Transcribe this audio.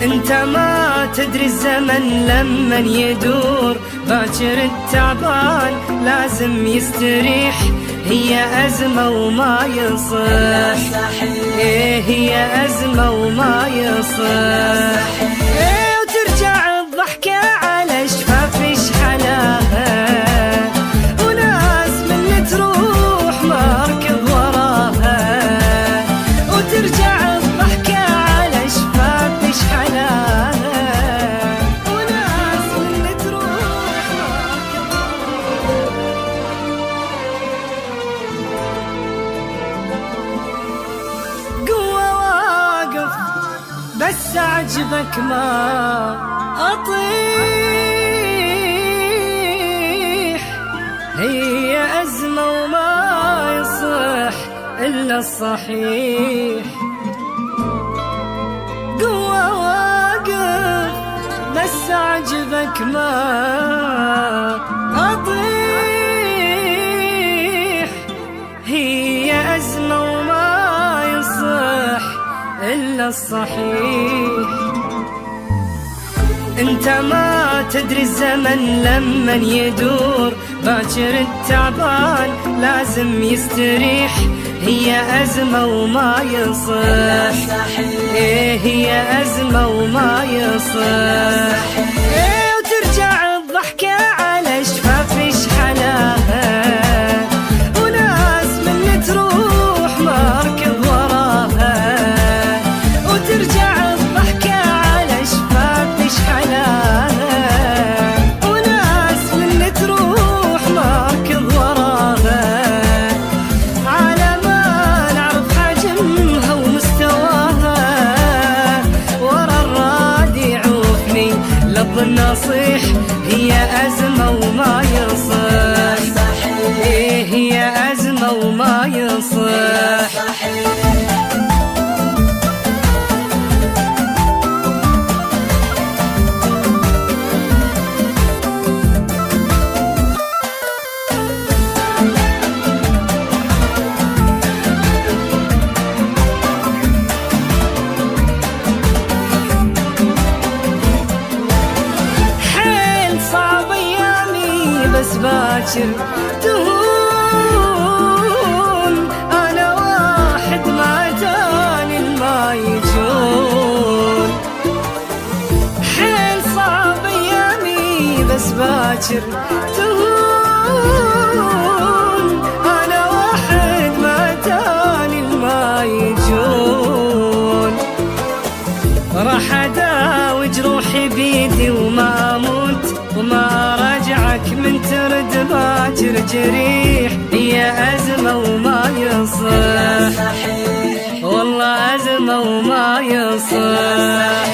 انت ما تدري الزمن لمن يدور، باكر التعبان لازم يستريح، هي أزمة وما يصح. إيه هي أزمة وما يصح. إيه وترجع الضحكة على شفافش حلاها، وناس من تروح ما ركض وراها، وترجع الضحكة على شفافش حلاها، وناس من تروح ما ركض وراها. قوة واقف بس أعجبك ما أطيح، هي أزمة وما يصح إلا الصحيح. قوة واقف بس أعجبك ما أطيح، هي أزمة وما يصح إلا الصحيح. انت ما تدري الزمن لمن يدور، باكر التعبان لازم يستريح، هي أزمة وما يصح. إيه هي أزمة وما يصح. إيه وترجع الضحكة على شفافش حلاها، وناس من تروح ما ركض وراها، وترجع الضحكة على شفافش حلاها، وناس من تروح ما ركض وراها، على ما نعرف حجمها ومستواها، ورا الراد يعوفني لفظ النصيح، هي أزمة وما يصح. إيه هي أزمة وما يصح. بس باكر تهون، أنا واحد ما جاني الما يجون، حيل صعب أيامي بس باكر تهون، أنا واحد ما جاني الما يجون، راح أداوي جروحي بيدي وما أموت، وما رجعك من ترد باكر جريح، هي أزمة وما يصح، والله أزمة وما يصح.